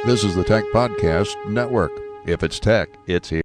This is the Tech Podcast Network. If it's tech, it's here.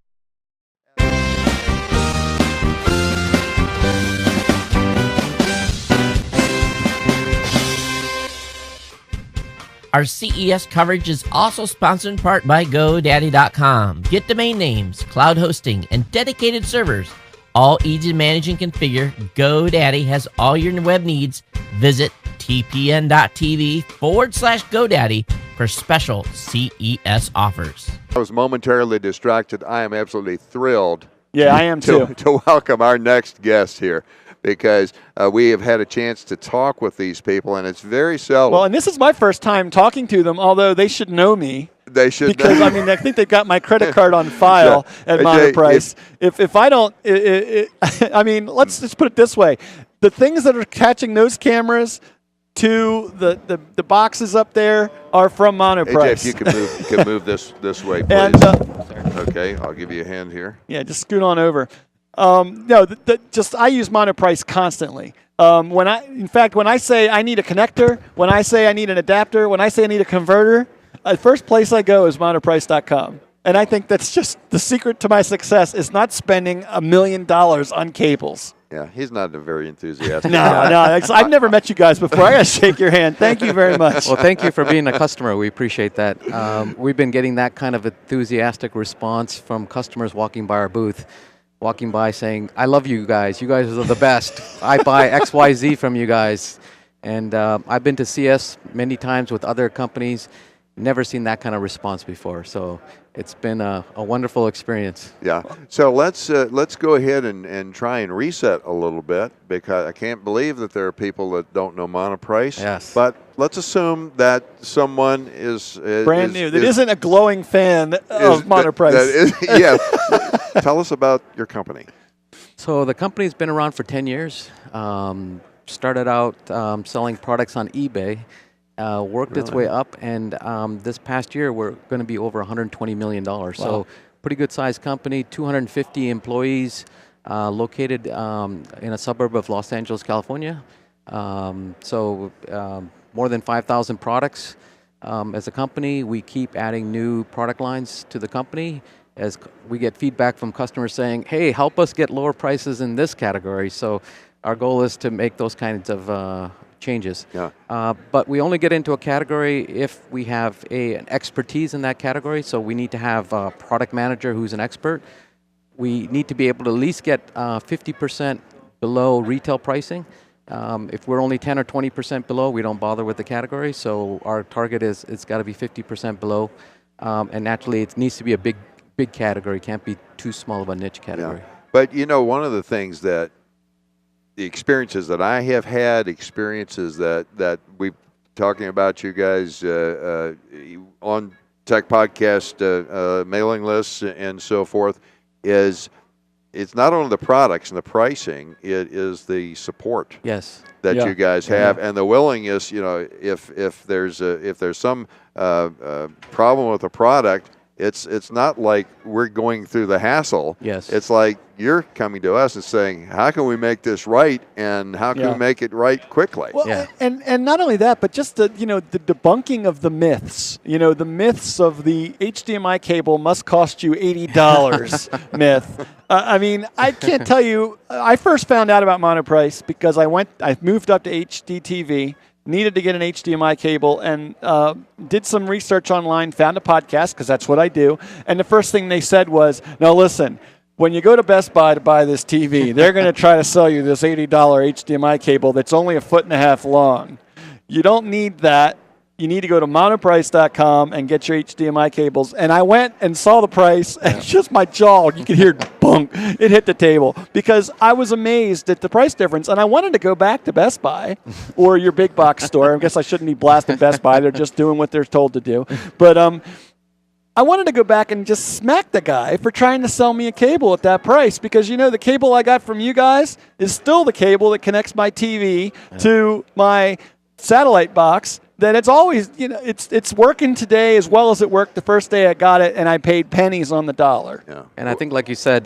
Our CES coverage is also sponsored in part by GoDaddy.com. Get domain names, cloud hosting, and dedicated servers. All easy to manage and configure. GoDaddy has all your web needs. Visit TPN.TV/GoDaddy for special CES offers. I was momentarily distracted. I am absolutely thrilled. Yeah, I am too. To welcome our next guest here, because we have had a chance to talk with these people, and it's very seldom. Well, and this is my first time talking to them, although they should know me. They should, because I mean, I think they've got my credit card on file at Monoprice. If I don't, I mean, let's just put it this way: the things that are catching those cameras to the boxes up there are from Monoprice. AJ, if you could move this way, please. And, okay, I'll give you a hand here. Yeah, just scoot on over. No, just I use Monoprice constantly. When I say I need a connector, when I say I need an adapter, when I say I need a converter, the first place I go is Monoprice.com. And I think that's just the secret to my success is not spending $1 million on cables. Yeah, he's not a very enthusiastic No, guy. I've never met you guys before. I got to shake your hand. Thank you very much. Well, thank you for being a customer. We appreciate that. We've been getting that kind of enthusiastic response from customers walking by our booth, walking by saying, I love you guys. You guys are the best. I buy XYZ from you guys. And I've been to CS many times with other companies. Never seen that kind of response before. So it's been a wonderful experience. Yeah. So let's go ahead and try and reset a little bit, because I can't believe that there are people that don't know Monoprice. Yes. But let's assume that someone is brand new. That isn't a glowing fan of Monoprice. Yeah. Tell us about your company. So the company's been around for 10 years. Started out selling products on eBay. Worked its way up, and this past year we're going to be over $120 million. Wow. So pretty good sized company, 250 employees, located in a suburb of Los Angeles, California. More than 5,000 products. As a company, we keep adding new product lines to the company as we get feedback from customers saying, hey, help us get lower prices in this category. So our goal is to make those kinds of changes. Yeah. But we only get into a category if we have an expertise in that category. So we need to have a product manager who's an expert. We need to be able to at least get 50% below retail pricing. If we're only 10 or 20% below, we don't bother with the category. So our target is it's got to be 50% below. And naturally, it needs to be a big category. It can't be too small of a niche category. Yeah. But you know, one of the things that the experiences that I have had, experiences that we're talking about you guys on Tech Podcast mailing lists and so forth, is it's not only the products and the pricing, it is the support. Yes. That you guys have, and the willingness. You know, if there's some problem with the product, it's not like we're going through the hassle. Yes. It's like you're coming to us and saying, how can we make this right, and how can we make it right quickly? Well, and not only that, but just the debunking of the myths. You know, the myths of the HDMI cable must cost you $80 myth. I mean, I can't tell you. I first found out about Monoprice because I moved up to HDTV. Needed to get an HDMI cable, and did some research online, found a podcast, because that's what I do. And the first thing they said was, now listen, when you go to Best Buy to buy this TV, they're going to try to sell you this $80 HDMI cable that's only 1.5 feet long. You don't need that. You need to go to Monoprice.com and get your HDMI cables. And I went and saw the price, and just my jaw, you could hear bunk, it hit the table, because I was amazed at the price difference. And I wanted to go back to Best Buy or your big box store. I guess I shouldn't be blasting Best Buy. They're just doing what they're told to do. But I wanted to go back and just smack the guy for trying to sell me a cable at that price, because, you know, the cable I got from you guys is still the cable that connects my TV to my satellite box. That it's always, you know, it's working today as well as it worked the first day I got it, and I paid pennies on the dollar. Yeah. And I think, like you said,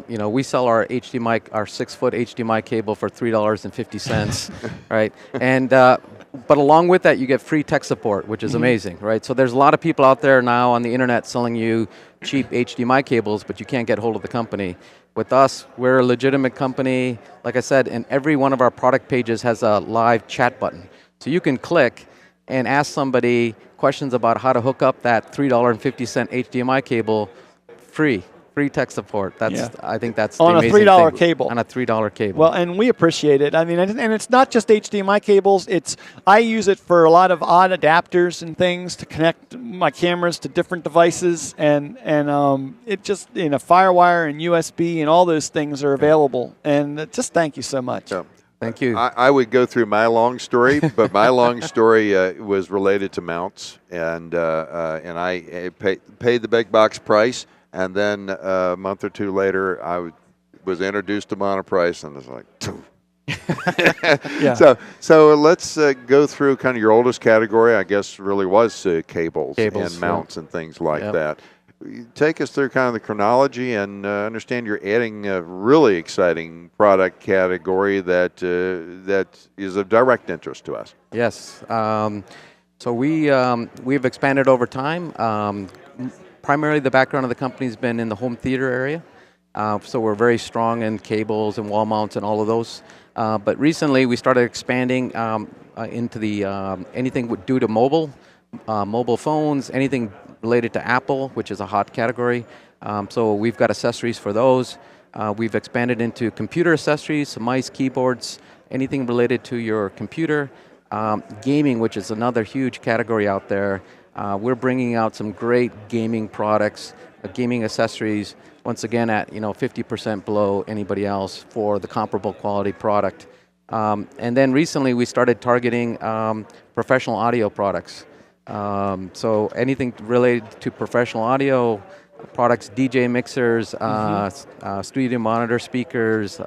you know, we sell our HDMI, our 6-foot HDMI cable for $3.50, right? And But along with that, you get free tech support, which is amazing, right? So there's a lot of people out there now on the internet selling you cheap HDMI cables, but you can't get hold of the company. With us, we're a legitimate company, like I said, and every one of our product pages has a live chat button. So you can click and ask somebody questions about how to hook up that $3.50 HDMI cable free tech support. I think that's on the a amazing $3 thing. cable. On a $3 cable. Well, and we appreciate it. I mean, and it's not just HDMI cables. I use it for a lot of odd adapters and things to connect my cameras to different devices, and it just FireWire and USB and all those things are available. And just thank you so much. Yeah. Thank you. I would go through my long story, but my long story was related to mounts, and I paid the big box price. And then a month or two later, I was introduced to Monoprice, and it was like, yeah. So let's go through kind of your oldest category. I guess really was cables and mounts and things like that. Take us through kind of the chronology, and understand you're adding a really exciting product category that is of direct interest to us. Yes. So we've expanded over time. Primarily, the background of the company has been in the home theater area. So we're very strong in cables and wall mounts and all of those. But recently, we started expanding into the anything due to mobile phones, anything related to Apple, which is a hot category. So we've got accessories for those. We've expanded into computer accessories, so mice, keyboards, anything related to your computer. Gaming, which is another huge category out there. We're bringing out some great gaming products, gaming accessories, once again at 50% below anybody else for the comparable quality product. And then recently we started targeting professional audio products. So anything related to professional audio products, DJ mixers, studio monitor speakers,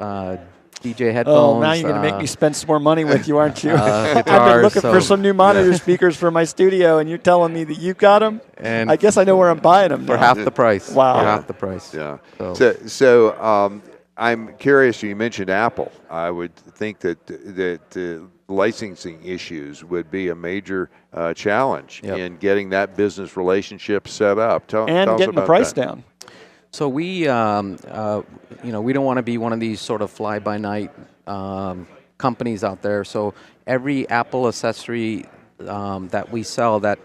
DJ headphones. Oh, now you're going to make me spend some more money with you, aren't you? Guitars, I've been looking for some new monitor speakers for my studio, and you're telling me that you got them? And I guess I know where I'm buying them for now. half the price. Wow. For half the price. Yeah. So I'm curious. You mentioned Apple. I would think that licensing issues would be a major challenge in getting that business relationship set up. Tell us getting the about price that. down. So we don't want to be one of these sort of fly-by-night companies out there. So every Apple accessory that we sell that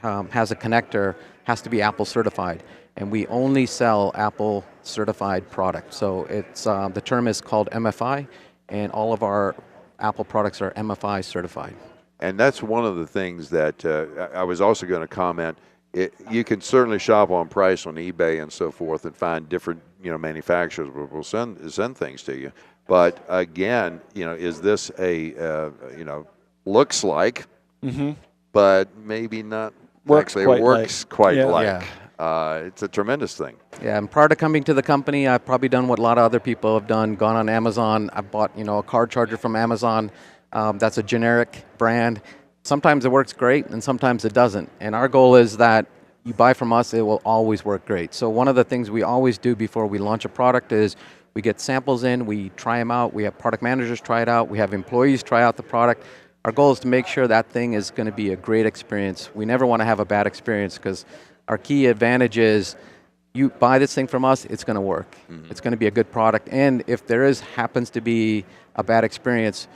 has a connector has to be Apple certified, and we only sell Apple certified products. So it's the term is called MFI, and all of our Apple products are MFI certified. And that's one of the things that I was also going to comment. You can certainly shop on price on eBay and so forth and find different manufacturers will send things to you. But again, is this a looks like, but maybe not Works quite like. Yeah. It's a tremendous thing. Yeah, and prior to coming to the company, I've probably done what a lot of other people have done, gone on Amazon. I bought a card charger from Amazon. That's a generic brand. Sometimes it works great, and sometimes it doesn't. And our goal is that you buy from us, it will always work great. So one of the things we always do before we launch a product is we get samples in, we try them out, we have product managers try it out, we have employees try out the product. Our goal is to make sure that thing is going to be a great experience. We never want to have a bad experience, because our key advantage is you buy this thing from us, it's going to work. It's going to be a good product. And if there happens to be a bad experience,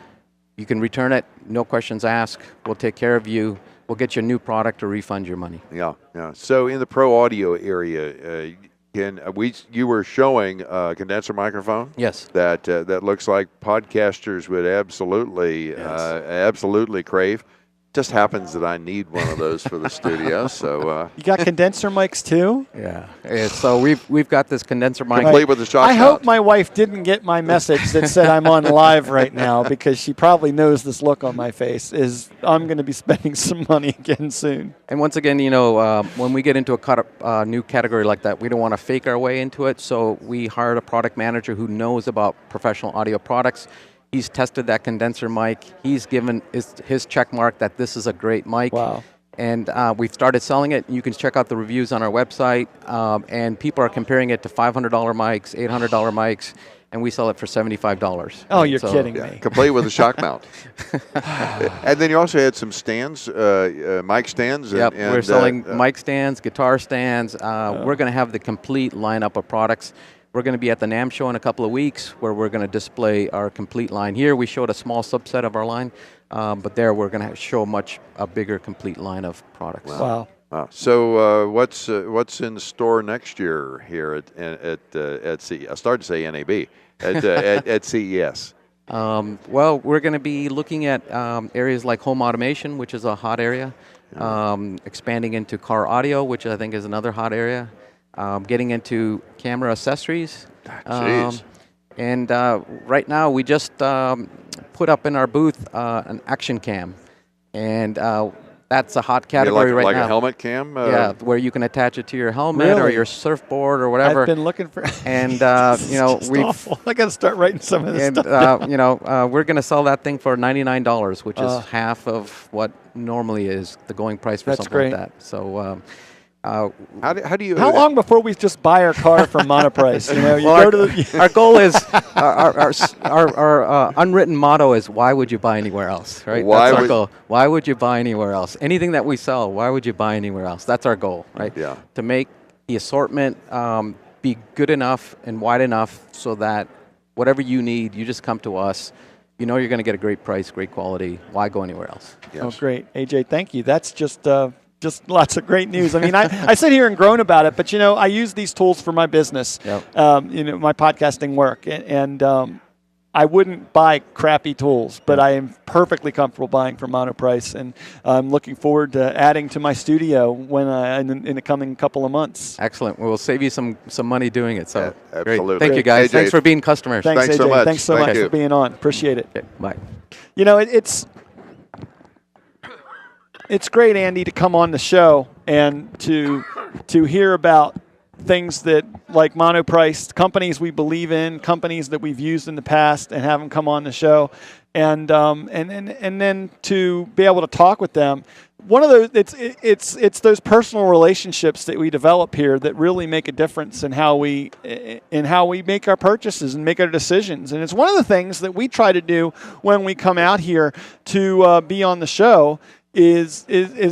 you can return it, no questions asked. We'll take care of you. We'll get you a new product or refund your money. Yeah. So in the pro audio area, you were showing a condenser microphone. Yes. That looks like podcasters would absolutely crave. Just happens that I need one of those for the studio. So you got condenser mics too? Yeah. So we've got this condenser mic. complete with the shot. I hope my wife didn't get my message that said I'm on live right now, because she probably knows this look on my face is I'm going to be spending some money again soon. And once again, when we get into a new category like that, we don't want to fake our way into it. So we hired a product manager who knows about professional audio products. He's tested that condenser mic. He's given his check mark that this is a great mic. Wow. And we've started selling it. You can check out the reviews on our website. And people are comparing it to $500 mics, $800 mics, and we sell it for $75. Oh, you're kidding me. Complete with a shock mount. And then you also had some stands, mic stands. Yep, and we're selling mic stands, guitar stands. We're going to have the complete lineup of products. We're going to be at the NAMM show in a couple of weeks where we're going to display our complete line. Here we showed a small subset of our line, but there we're going to show a bigger complete line of products. Wow. So what's in store next year here at CES? I started to say NAB, at CES. Well, we're going to be looking at areas like home automation, which is a hot area, expanding into car audio, which I think is another hot area. Getting into camera accessories. And right now we just put up in our booth an action cam. And that's a hot category right now. Like a helmet cam? Yeah, where you can attach it to your helmet or your surfboard or whatever. I've been looking for. And I got to start writing some of this stuff. We're going to sell that thing for $99, which is half of what normally is the going price for something like that. So. How long before we just buy our car from Monoprice? Our goal is our unwritten motto is why would you buy anywhere else, right? That's our goal. Why would you buy anywhere else? Anything that we sell, why would you buy anywhere else? That's our goal, right? Yeah. To make the assortment be good enough and wide enough so that whatever you need, you just come to us. You know you're going to get a great price, great quality. Why go anywhere else? Yes. Oh, great, AJ. Thank you. That's just lots of great news. I mean, I sit here and groan about it, but I use these tools for my business, my podcasting work, and I wouldn't buy crappy tools, but I am perfectly comfortable buying from Monoprice, and I'm looking forward to adding to my studio when in the coming couple of months. Excellent. We'll save you some money doing it. So absolutely. Great. Thank you, guys. AJ, thanks for being customers. Thanks, AJ. so much. Thanks so much for being on. Appreciate it. Okay, bye. It's great, Andy, to come on the show and to hear about things that, like Monoprice, companies we believe in, companies that we've used in the past, and have them come on the show, and then to be able to talk with them. One of those, it's those personal relationships that we develop here that really make a difference in how we make our purchases and make our decisions. And it's one of the things that we try to do when we come out here to be on the show. Is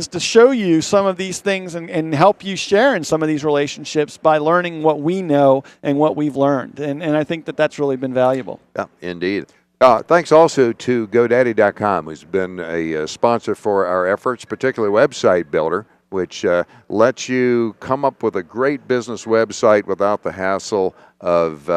to show you some of these things and help you share in some of these relationships by learning what we know and what we've learned. And I think that's really been valuable. Yeah, indeed. Thanks also to GoDaddy.com, who's been a sponsor for our efforts, particularly Website Builder, which lets you come up with a great business website without the hassle of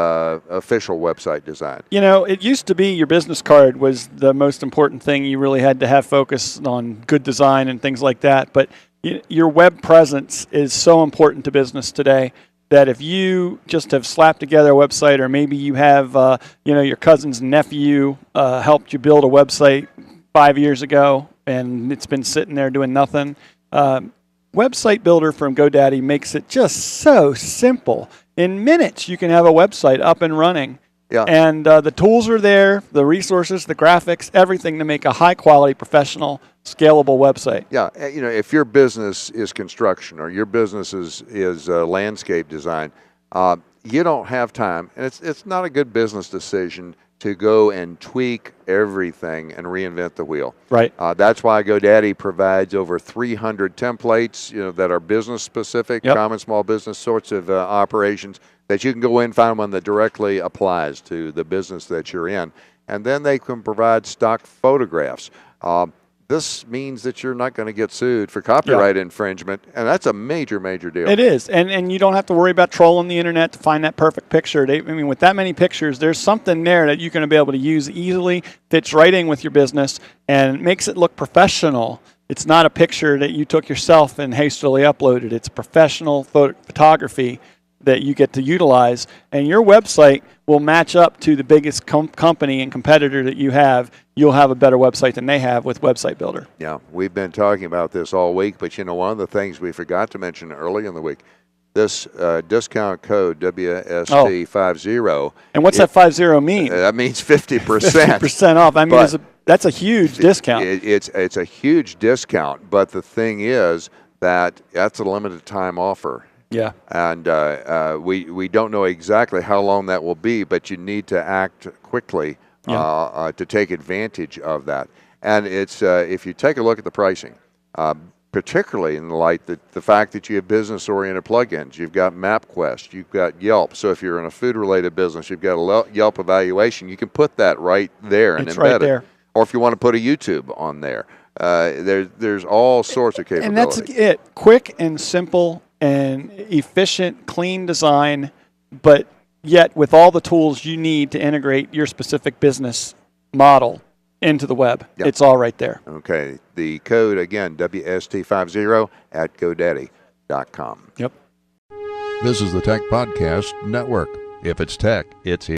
official website design. It used to be your business card was the most important thing. You really had to have focus on good design and things like that. But your web presence is so important to business today that if you just have slapped together a website, or maybe you have your cousin's nephew helped you build a website 5 years ago and it's been sitting there doing nothing, Website Builder from GoDaddy makes it just so simple. In minutes, you can have a website up and running. Yeah. And the tools are there, the resources, the graphics, everything to make a high-quality, professional, scalable website. Yeah, if your business is construction or your business is landscape design, you don't have time, and it's not a good business decision to go and tweak everything and reinvent the wheel. Right. That's why GoDaddy provides over 300 templates, that are business specific, common small business sorts of operations that you can go in and find one that directly applies to the business that you're in. And then they can provide stock photographs. This means that you're not going to get sued for copyright infringement, and that's a major, major deal. It is, and you don't have to worry about trolling the internet to find that perfect picture. With that many pictures, there's something there that you're going to be able to use easily, fits right in with your business, and makes it look professional. It's not a picture that you took yourself and hastily uploaded. It's professional photography that you get to utilize, and your website will match up to the biggest company and competitor that you have. You'll have a better website than they have with Website Builder. Yeah, we've been talking about this all week, but one of the things we forgot to mention early in the week, this discount code WST50. And what's that 50 mean? That means 50%. 50% off. I mean, that's a huge discount. It's a huge discount, but the thing is that's a limited time offer. Yeah. And we don't know exactly how long that will be, but you need to act quickly to take advantage of that. And it's if you take a look at the pricing, particularly in the light that the fact that you have business-oriented plugins, you've got MapQuest, you've got Yelp. So if you're in a food-related business, you've got a Yelp evaluation. You can put that right there and embed right there. it. Or if you want to put a YouTube on there, there's all sorts of capabilities. And that's it. Quick and simple and efficient, clean design, but yet with all the tools you need to integrate your specific business model into the web. Yep. It's all right there. Okay. The code, again, WST50 at GoDaddy.com. Yep. This is the Tech Podcast Network. If it's tech, it's here.